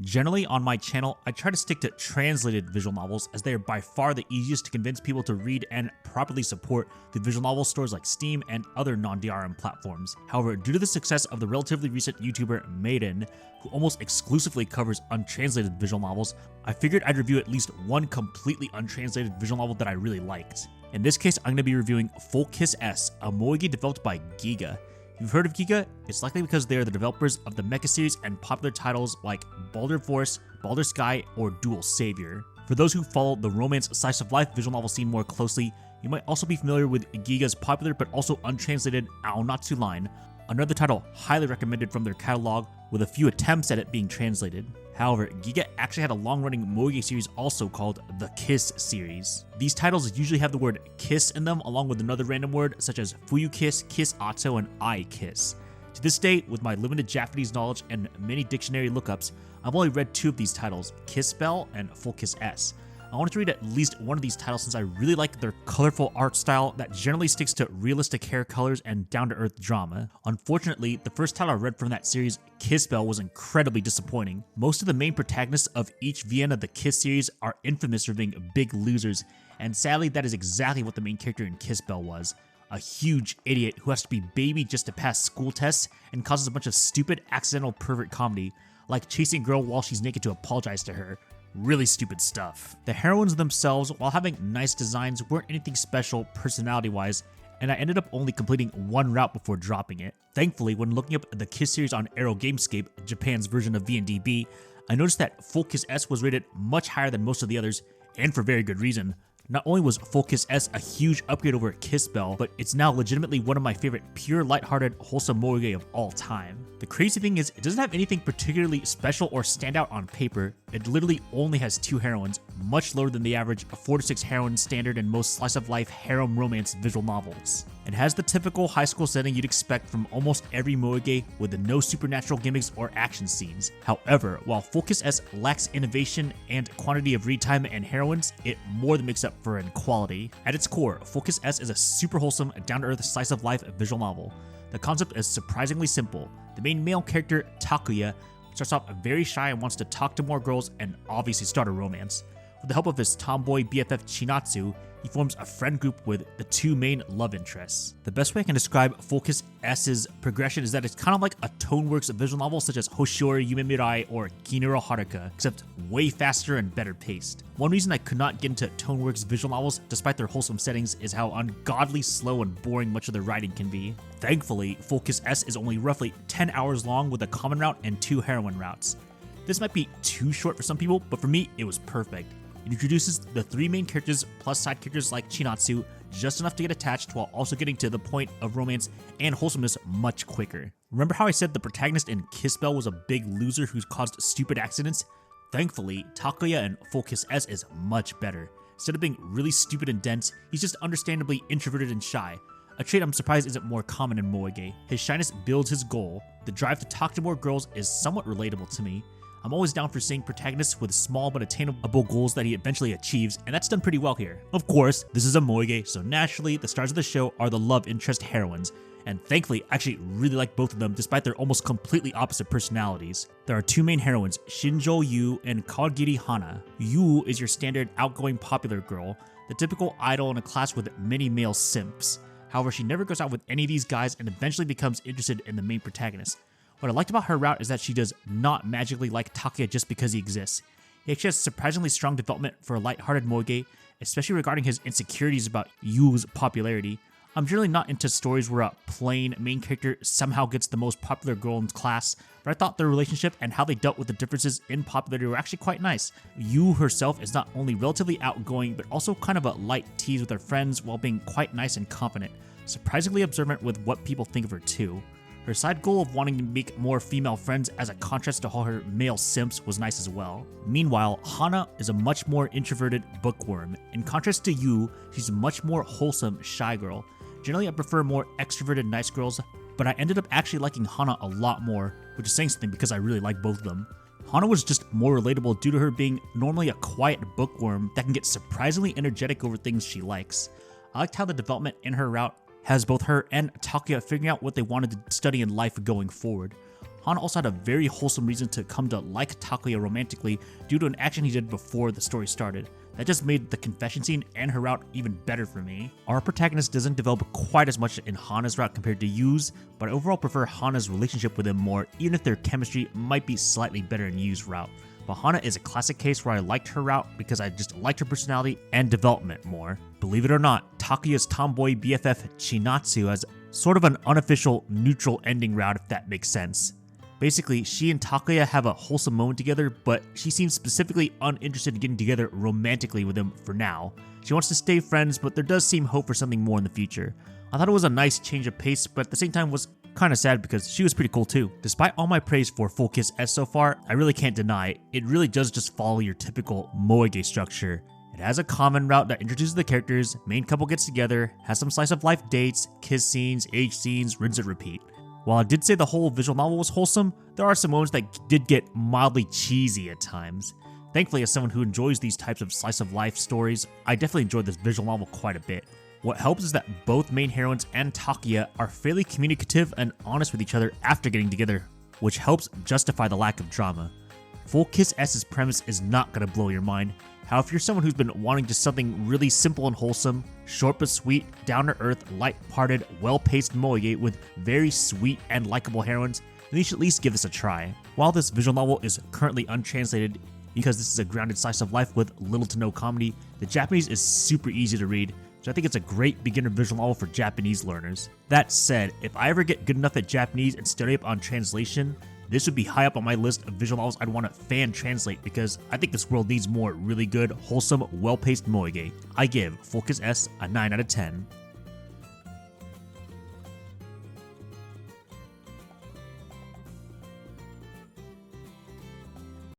Generally on my channel, I try to stick to translated visual novels as they are by far the easiest to convince people to read and properly support the visual novel stores like Steam and other non-DRM platforms. However, due to the success of the relatively recent YouTuber Maiden, who almost exclusively covers untranslated visual novels, I figured I'd review at least one completely untranslated visual novel that I really liked. In this case, I'm going to be reviewing Full Kiss S, a Moege developed by Giga. If you've heard of Giga, it's likely because they are the developers of the mecha series and popular titles like Baldur Force, Baldur's Sky, or Dual Savior. For those who follow the romance slice of life visual novel scene more closely, you might also be familiar with Giga's popular but also untranslated Aonatsu line, another title highly recommended from their catalog with a few attempts at it being translated. However, Giga actually had a long-running Moege series also called the Kiss series. These titles usually have the word kiss in them along with another random word such as Fuyu Kiss, Kiss Atto, and I Kiss. To this day, with my limited Japanese knowledge and many dictionary lookups, I've only read two of these titles, Kiss Bell and Full Kiss S. I wanted to read at least one of these titles since I really like their colorful art style that generally sticks to realistic hair colors and down-to-earth drama. Unfortunately, the first title I read from that series, Kiss Bell, was incredibly disappointing. Most of the main protagonists of each VN of the Kiss series are infamous for being big losers, and sadly that is exactly what the main character in Kiss Bell was. A huge idiot who has to be baby just to pass school tests and causes a bunch of stupid accidental pervert comedy, like chasing a girl while she's naked to apologize to her. Really stupid stuff. The heroines themselves, while having nice designs, weren't anything special personality-wise, and I ended up only completing one route before dropping it. Thankfully, when looking up the Kiss series on Arrow Gamescape, Japan's version of VNDB, I noticed that Full Kiss S was rated much higher than most of the others, and for very good reason. Not only was Full Kiss S a huge upgrade over Kiss Bell, but it's now legitimately one of my favorite pure, lighthearted, wholesome Moege of all time. The crazy thing is, it doesn't have anything particularly special or stand out on paper. It literally only has two heroines, much lower than the average 4 to 6 heroine standard in most slice-of-life harem romance visual novels. It has the typical high school setting you'd expect from almost every Moege with no supernatural gimmicks or action scenes. However, while Full Kiss S lacks innovation and quantity of read time and heroines, it more than makes up for in quality. At its core, Full Kiss S is a super wholesome, down-to-earth slice-of-life visual novel. The concept is surprisingly simple. The main male character, Takuya, starts off very shy and wants to talk to more girls and obviously start a romance. With the help of his tomboy BFF Chinatsu, he forms a friend group with the two main love interests. The best way I can describe Full Kiss S's progression is that it's kind of like a Toneworks visual novel such as Hoshiori Yume Mirai or Kinuro Haruka, except way faster and better paced. One reason I could not get into Toneworks visual novels, despite their wholesome settings, is how ungodly slow and boring much of their writing can be. Thankfully, Full Kiss S is only roughly 10 hours long with a common route and 2 heroine routes. This might be too short for some people, but for me, it was perfect. It introduces the 3 main characters plus side characters like Chinatsu just enough to get attached while also getting to the point of romance and wholesomeness much quicker. Remember how I said the protagonist in Kiss Bell was a big loser who caused stupid accidents? Thankfully, Takuya in Full Kiss S is much better. Instead of being really stupid and dense, he's just understandably introverted and shy. A trait I'm surprised isn't more common in Moege. His shyness builds his goal. The drive to talk to more girls is somewhat relatable to me. I'm always down for seeing protagonists with small but attainable goals that he eventually achieves, and that's done pretty well here. Of course, this is a Moege, so naturally, the stars of the show are the love interest heroines, and thankfully, I actually really like both of them despite their almost completely opposite personalities. There are 2 main heroines, Shinjo Yu and Kawagiri Hana. Yu is your standard outgoing popular girl, the typical idol in a class with many male simps. However, she never goes out with any of these guys and eventually becomes interested in the main protagonist. What I liked about her route is that she does not magically like Takuya just because he exists. He actually has surprisingly strong development for a lighthearted Moege, especially regarding his insecurities about Yu's popularity. I'm generally not into stories where a plain main character somehow gets the most popular girl in class, but I thought their relationship and how they dealt with the differences in popularity were actually quite nice. Yu herself is not only relatively outgoing, but also kind of a light tease with her friends while being quite nice and confident, surprisingly observant with what people think of her too. Her side goal of wanting to make more female friends as a contrast to all her male simps was nice as well. Meanwhile, Hana is a much more introverted bookworm. In contrast to Yu, she's a much more wholesome, shy girl. Generally, I prefer more extroverted, nice girls, but I ended up actually liking Hana a lot more, which is saying something because I really like both of them. Hana was just more relatable due to her being normally a quiet bookworm that can get surprisingly energetic over things she likes. I liked how the development in her route has both her and Takuya figuring out what they wanted to study in life going forward. Hana also had a very wholesome reason to come to like Takuya romantically due to an action he did before the story started. That just made the confession scene and her route even better for me. Our protagonist doesn't develop quite as much in Hana's route compared to Yu's, but I overall prefer Hana's relationship with him more, even if their chemistry might be slightly better in Yu's route. But Hana is a classic case where I liked her route because I just liked her personality and development more. Believe it or not, Takuya's tomboy BFF Chinatsu has sort of an unofficial neutral ending route, if that makes sense. Basically, she and Takuya have a wholesome moment together, but she seems specifically uninterested in getting together romantically with him for now. She wants to stay friends, but there does seem hope for something more in the future. I thought it was a nice change of pace, but at the same time was kinda sad because she was pretty cool too. Despite all my praise for Full Kiss S so far, I really can't deny it really does just follow your typical Moege structure. It has a common route that introduces the characters, main couple gets together, has some slice of life dates, kiss scenes, age scenes, rinse and repeat. While I did say the whole visual novel was wholesome, there are some moments that did get mildly cheesy at times. Thankfully, as someone who enjoys these types of slice of life stories, I definitely enjoyed this visual novel quite a bit. What helps is that both main heroines and Takuya are fairly communicative and honest with each other after getting together, which helps justify the lack of drama. Full Kiss S's premise is not gonna blow your mind. How if you're someone who's been wanting just something really simple and wholesome, short but sweet, down-to-earth, light-hearted, well-paced Moege with very sweet and likable heroines, then you should at least give this a try. While this visual novel is currently untranslated because this is a grounded slice of life with little to no comedy, the Japanese is super easy to read, so I think it's a great beginner visual novel for Japanese learners. That said, if I ever get good enough at Japanese and study up on translation, this would be high up on my list of visual novels I'd want to fan translate because I think this world needs more really good, wholesome, well-paced Moege. I give Full Kiss S a 9 out of 10.